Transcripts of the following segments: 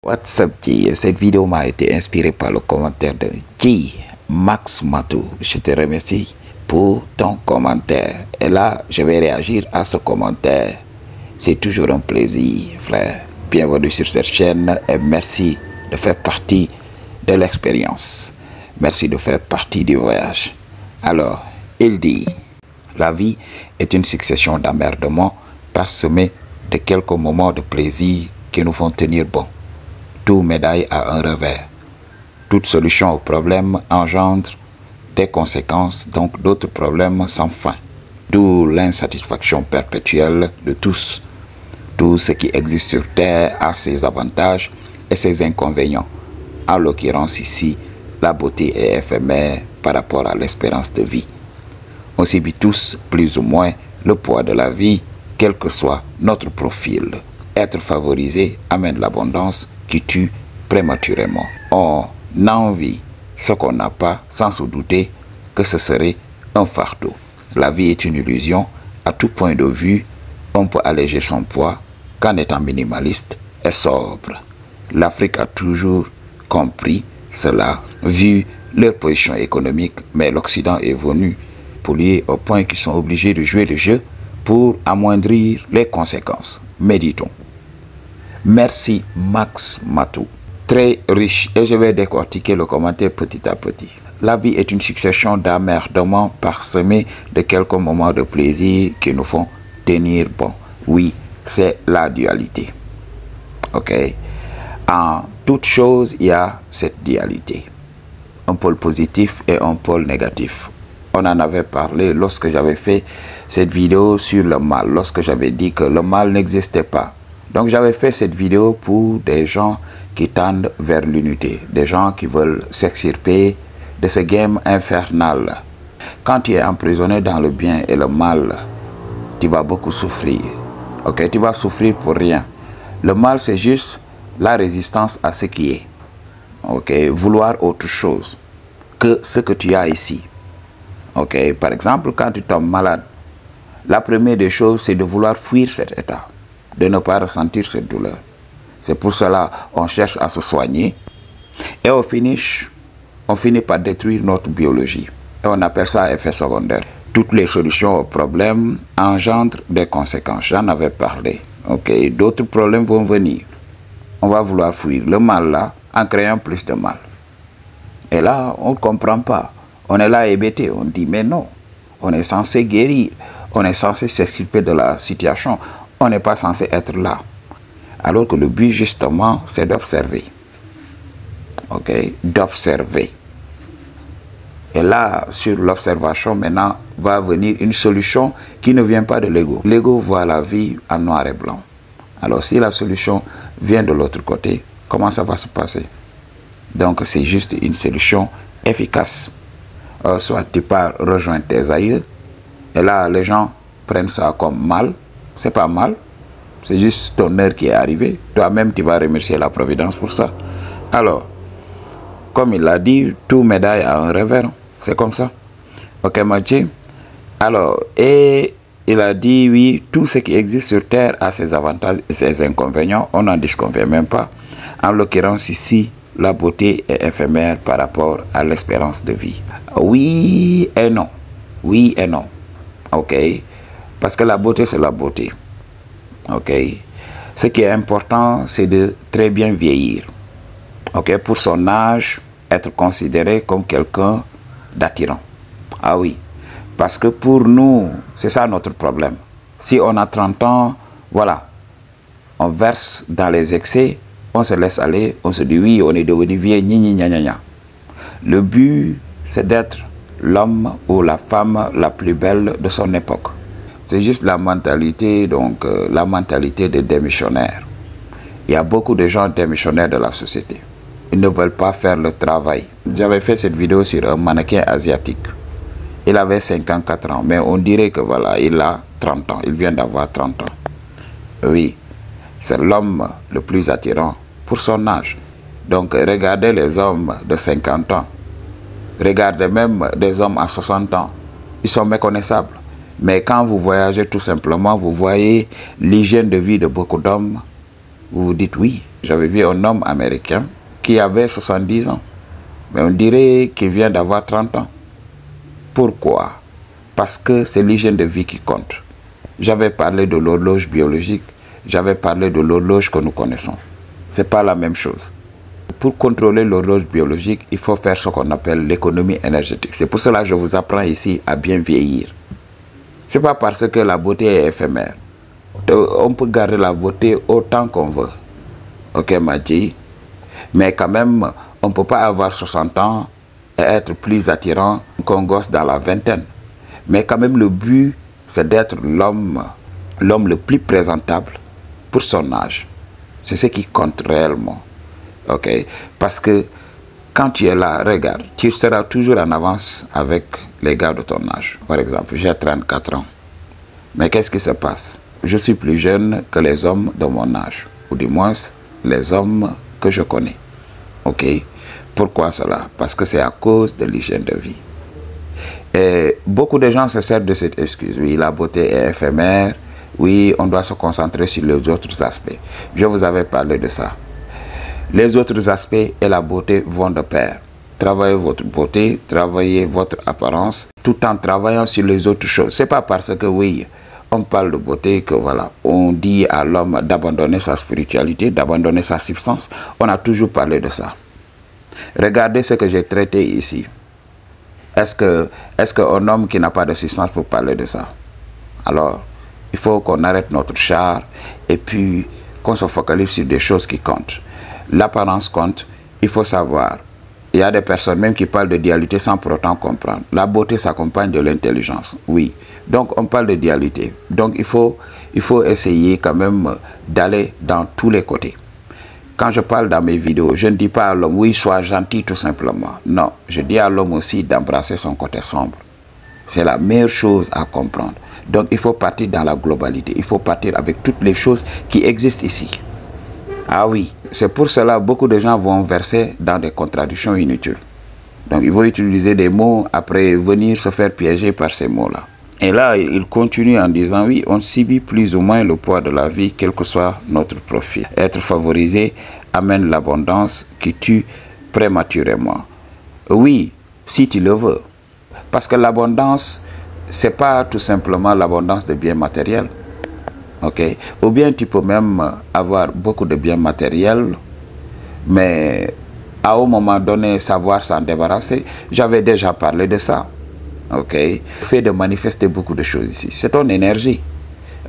What's up, G? Cette vidéo m'a été inspirée par le commentaire de G Max Matou. Je te remercie pour ton commentaire. Et là, je vais réagir à ce commentaire. C'est toujours un plaisir, frère. Bienvenue sur cette chaîne et merci de faire partie de l'expérience. Merci de faire partie du voyage. Alors, il dit, la vie est une succession d'emmerdements parsemés de quelques moments de plaisir qui nous font tenir bon. Toute médaille a un revers. Toute solution au problème engendre des conséquences, donc d'autres problèmes sans fin. D'où l'insatisfaction perpétuelle de tous. Tout ce qui existe sur Terre a ses avantages et ses inconvénients. En l'occurrence ici, la beauté est éphémère par rapport à l'espérance de vie. On subit tous, plus ou moins, le poids de la vie, quel que soit notre profil. Être favorisé amène l'abondance qui tue prématurément. On envie ce qu'on n'a pas sans se douter que ce serait un fardeau. La vie est une illusion. À tout point de vue, on peut alléger son poids qu'en étant minimaliste et sobre. L'Afrique a toujours compris cela, vu leur position économique, mais l'Occident est venu polluer au point qu'ils sont obligés de jouer le jeu pour amoindrir les conséquences. Méditons. Merci Max Matou. Très riche et je vais décortiquer le commentaire petit à petit. La vie est une succession d'emmerdements parsemés de quelques moments de plaisir qui nous font tenir bon. Oui, c'est la dualité. Ok. En toute chose, il y a cette dualité. Un pôle positif et un pôle négatif. On en avait parlé lorsque j'avais fait cette vidéo sur le mal, lorsque j'avais dit que le mal n'existait pas. Donc j'avais fait cette vidéo pour des gens qui tendent vers l'unité, des gens qui veulent s'extirper de ce game infernal. Quand tu es emprisonné dans le bien et le mal, tu vas beaucoup souffrir. Ok, tu vas souffrir pour rien. Le mal, c'est juste la résistance à ce qui est. Ok, vouloir autre chose que ce que tu as ici. Ok, par exemple, quand tu tombes malade, la première des choses, c'est de vouloir fuir cet état, de ne pas ressentir cette douleur. C'est pour cela qu'on cherche à se soigner et au finish, on finit par détruire notre biologie. Et on appelle ça effet secondaire. Toutes les solutions aux problèmes engendrent des conséquences. J'en avais parlé. Ok, d'autres problèmes vont venir. On va vouloir fuir le mal là en créant plus de mal. Et là, on ne comprend pas. On est là hébété. On dit mais non, on est censé guérir. On est censé s'extirper de la situation. On n'est pas censé être là. Alors que le but, justement, c'est d'observer. Ok? D'observer. Et là, sur l'observation, maintenant, va venir une solution qui ne vient pas de l'ego. L'ego voit la vie en noir et blanc. Alors, si la solution vient de l'autre côté, comment ça va se passer? Donc, c'est juste une solution efficace. Soit tu pars rejoindre tes aïeux, et là, les gens prennent ça comme mal. C'est pas mal. C'est juste ton heure qui est arrivée. Toi-même, tu vas remercier la Providence pour ça. Alors, comme il l'a dit, tout médaille a un revers. C'est comme ça. Ok, Mathieu? Alors, et il a dit, oui, tout ce qui existe sur Terre a ses avantages et ses inconvénients. On n'en disconvient même pas. En l'occurrence, ici, la beauté est éphémère par rapport à l'espérance de vie. Oui et non. Oui et non. Ok? Parce que la beauté, c'est la beauté. Ok. Ce qui est important, c'est de très bien vieillir. Ok. Pour son âge, être considéré comme quelqu'un d'attirant. Ah oui. Parce que pour nous, c'est ça notre problème. Si on a 30 ans, voilà. On verse dans les excès, on se laisse aller, on se dit oui, on est devenu vieux, gna. Le but, c'est d'être l'homme ou la femme la plus belle de son époque. C'est juste la mentalité, donc la mentalité des démissionnaires. Il y a beaucoup de gens démissionnaires de la société. Ils ne veulent pas faire le travail. J'avais fait cette vidéo sur un mannequin asiatique. Il avait 54 ans, mais on dirait que voilà, il a 30 ans. Il vient d'avoir 30 ans. Oui, c'est l'homme le plus attirant pour son âge. Donc regardez les hommes de 50 ans. Regardez même des hommes à 60 ans. Ils sont méconnaissables. Mais quand vous voyagez tout simplement, vous voyez l'hygiène de vie de beaucoup d'hommes, vous vous dites oui, J'avais vu un homme américain qui avait 70 ans. Mais on dirait qu'il vient d'avoir 30 ans. Pourquoi? Parce que c'est l'hygiène de vie qui compte. J'avais parlé de l'horloge biologique, j'avais parlé de l'horloge que nous connaissons. Ce n'est pas la même chose. Pour contrôler l'horloge biologique, il faut faire ce qu'on appelle l'économie énergétique. C'est pour cela que je vous apprends ici à bien vieillir. Ce n'est pas parce que la beauté est éphémère. On peut garder la beauté autant qu'on veut. Ok, Madji? Mais quand même, on ne peut pas avoir 60 ans et être plus attirant qu'un gosse dans la vingtaine. Mais quand même, le but, c'est d'être l'homme le plus présentable pour son âge. C'est ce qui compte réellement. Ok? Parce que quand tu es là, regarde, tu seras toujours en avance avec les gars de ton âge. Par exemple, j'ai 34 ans. Mais qu'est-ce qui se passe? Je suis plus jeune que les hommes de mon âge. Ou du moins, les hommes que je connais. Ok? Pourquoi cela? Parce que c'est à cause de l'hygiène de vie. Et beaucoup de gens se servent de cette excuse. Oui, la beauté est éphémère. Oui, on doit se concentrer sur les autres aspects. Je vous avais parlé de ça. Les autres aspects et la beauté vont de pair. Travaillez votre beauté, travaillez votre apparence, tout en travaillant sur les autres choses. C'est pas parce que oui, on parle de beauté que voilà, on dit à l'homme d'abandonner sa spiritualité, d'abandonner sa substance. On a toujours parlé de ça. Regardez ce que j'ai traité ici. Est-ce qu'un homme qui n'a pas de substance peut parler de ça? Alors, il faut qu'on arrête notre char et puis qu'on se focalise sur des choses qui comptent. L'apparence compte, il faut savoir. Il y a des personnes même qui parlent de dualité sans pour autant comprendre. La beauté s'accompagne de l'intelligence, oui. Donc on parle de dualité. Donc il faut essayer quand même d'aller dans tous les côtés. Quand je parle dans mes vidéos, je ne dis pas à l'homme, oui, sois gentil tout simplement. Non, je dis à l'homme aussi d'embrasser son côté sombre. C'est la meilleure chose à comprendre. Donc il faut partir dans la globalité. Il faut partir avec toutes les choses qui existent ici. Ah oui, c'est pour cela que beaucoup de gens vont verser dans des contradictions inutiles. Donc ils vont utiliser des mots, après venir se faire piéger par ces mots-là. Et là, il continue en disant, oui, on subit plus ou moins le poids de la vie, quel que soit notre profil. Être favorisé amène l'abondance qui tue prématurément. Oui, si tu le veux. Parce que l'abondance, c'est pas tout simplement l'abondance de biens matériels. Ok? Ou bien tu peux même avoir beaucoup de biens matériels, mais à un moment donné, savoir s'en débarrasser. J'avais déjà parlé de ça. Ok? Le fait de manifester beaucoup de choses ici, c'est ton énergie.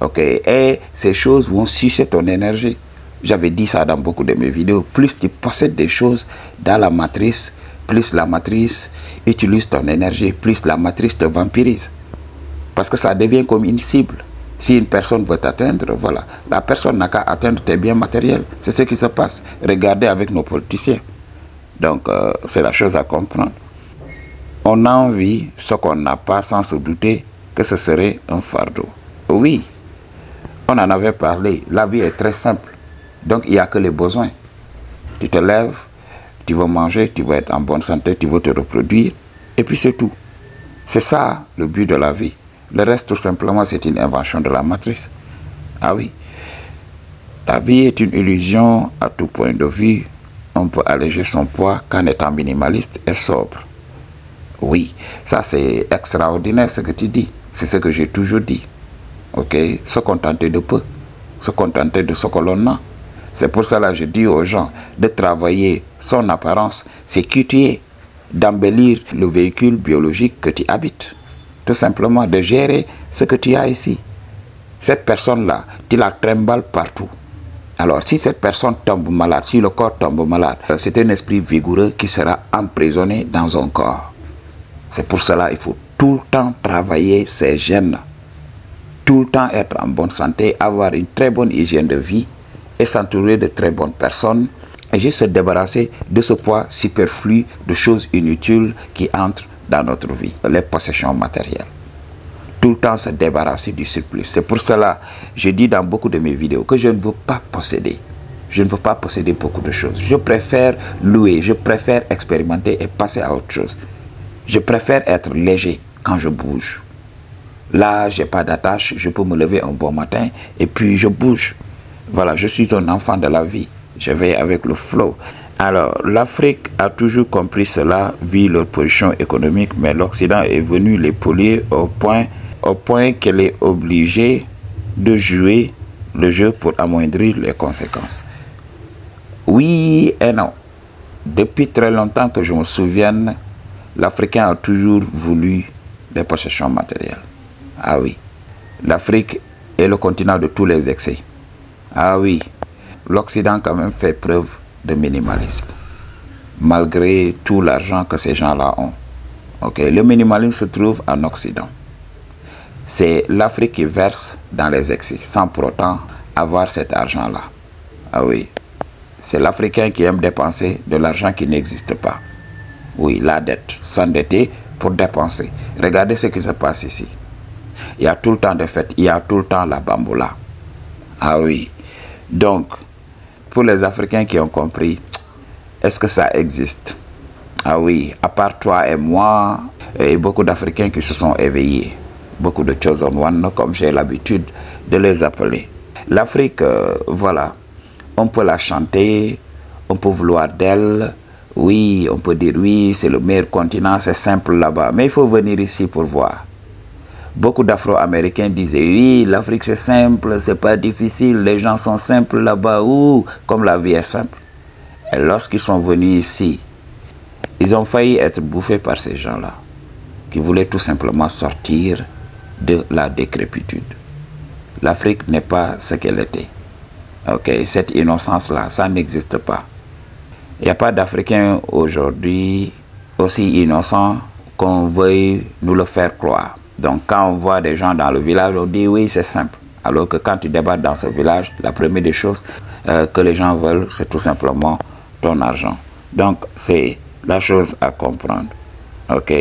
Ok? Et ces choses vont sucer ton énergie. J'avais dit ça dans beaucoup de mes vidéos. Plus tu possèdes des choses dans la matrice, plus la matrice utilise ton énergie, plus la matrice te vampirise. Parce que ça devient comme une cible. Si une personne veut t'atteindre, voilà. La personne n'a qu'à atteindre tes biens matériels. C'est ce qui se passe. Regardez avec nos politiciens. Donc, c'est la chose à comprendre. On a envie ce qu'on n'a pas sans se douter que ce serait un fardeau. Oui, on en avait parlé. La vie est très simple. Donc, il n'y a que les besoins. Tu te lèves, tu veux manger, tu veux être en bonne santé, tu veux te reproduire. Et puis c'est tout. C'est ça le but de la vie. Le reste, tout simplement, c'est une invention de la matrice. Ah oui. La vie est une illusion à tout point de vue. On peut alléger son poids qu'en étant minimaliste et sobre. Oui, ça c'est extraordinaire ce que tu dis. C'est ce que j'ai toujours dit. Ok? Se contenter de peu. Se contenter de ce que l'on a. C'est pour cela que je dis aux gens de travailler son apparence, c'est qui tu es, d'embellir le véhicule biologique que tu habites. Tout simplement de gérer ce que tu as ici. Cette personne-là, tu la trimbales partout. Alors, si cette personne tombe malade, si le corps tombe malade, c'est un esprit vigoureux qui sera emprisonné dans un corps. C'est pour cela qu'il faut tout le temps travailler ses gènes. Tout le temps être en bonne santé, avoir une très bonne hygiène de vie et s'entourer de très bonnes personnes. Et juste se débarrasser de ce poids superflu de choses inutiles qui entrent dans notre vie, les possessions matérielles. Tout le temps se débarrasser du surplus. C'est pour cela que je dis dans beaucoup de mes vidéos que je ne veux pas posséder. Je ne veux pas posséder beaucoup de choses. Je préfère louer, je préfère expérimenter et passer à autre chose. Je préfère être léger quand je bouge. Là, je n'ai pas d'attache, je peux me lever un bon matin et puis je bouge. Voilà, je suis un enfant de la vie. Je vais avec le flow. Alors, l'Afrique a toujours compris cela, vu leur position économique, mais l'Occident est venu les polier au point qu'elle est obligée de jouer le jeu pour amoindrir les conséquences. Oui et non. Depuis très longtemps que je me souvienne, l'Africain a toujours voulu des possessions matérielles. Ah oui. L'Afrique est le continent de tous les excès. Ah oui. L'Occident quand même fait preuve de minimalisme, malgré tout l'argent que ces gens-là ont. Okay. Le minimalisme se trouve en Occident. C'est l'Afrique qui verse dans les excès, sans pour autant avoir cet argent-là. Ah oui. C'est l'Africain qui aime dépenser de l'argent qui n'existe pas. Oui, la dette, s'endetter pour dépenser. Regardez ce qui se passe ici. Il y a tout le temps des fêtes, il y a tout le temps la bamboula. Ah oui. Donc, pour les Africains qui ont compris, est-ce que ça existe? Ah oui, à part toi et moi, et beaucoup d'Africains qui se sont éveillés. Beaucoup de chosen one, comme j'ai l'habitude de les appeler. L'Afrique, voilà, on peut la chanter, on peut vouloir d'elle. Oui, on peut dire oui, c'est le meilleur continent, c'est simple là-bas. Mais il faut venir ici pour voir. Beaucoup d'Afro-Américains disaient oui, l'Afrique c'est simple, c'est pas difficile, les gens sont simples là-bas, ou comme la vie est simple. Et lorsqu'ils sont venus ici, ils ont failli être bouffés par ces gens-là, qui voulaient tout simplement sortir de la décrépitude. L'Afrique n'est pas ce qu'elle était. Ok, cette innocence-là, ça n'existe pas. Il n'y a pas d'Africain aujourd'hui aussi innocent qu'on veuille nous le faire croire. Donc quand on voit des gens dans le village, on dit oui, c'est simple. Alors que quand tu débarques dans ce village, la première des choses que les gens veulent, c'est tout simplement ton argent. Donc c'est la chose à comprendre. Ok.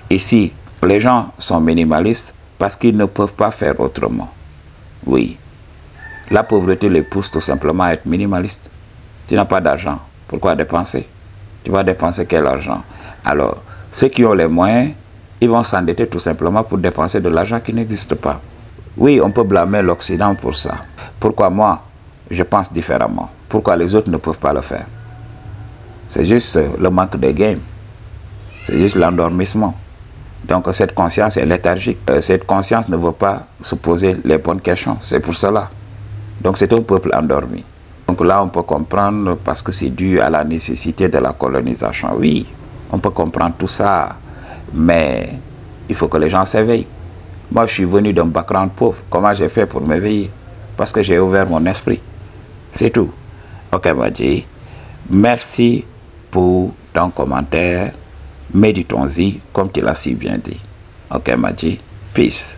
Ici, les gens sont minimalistes parce qu'ils ne peuvent pas faire autrement. Oui. La pauvreté les pousse tout simplement à être minimaliste. Tu n'as pas d'argent. Pourquoi dépenser? Tu vas dépenser quel argent? Alors, ceux qui ont les moyens, ils vont s'endetter tout simplement pour dépenser de l'argent qui n'existe pas. Oui, on peut blâmer l'Occident pour ça. Pourquoi moi, je pense différemment? Pourquoi les autres ne peuvent pas le faire? C'est juste le manque de game. C'est juste l'endormissement. Donc cette conscience est léthargique. Cette conscience ne veut pas se poser les bonnes questions. C'est pour cela. Donc c'est un peuple endormi. Donc là on peut comprendre parce que c'est dû à la nécessité de la colonisation. Oui, on peut comprendre tout ça. Mais il faut que les gens s'éveillent. Moi, je suis venu d'un background pauvre. Comment j'ai fait pour m'éveiller? Parce que j'ai ouvert mon esprit. C'est tout. Ok, Madji. Merci pour ton commentaire. Méditons-y, comme tu l'as si bien dit. Ok, Madji. Peace.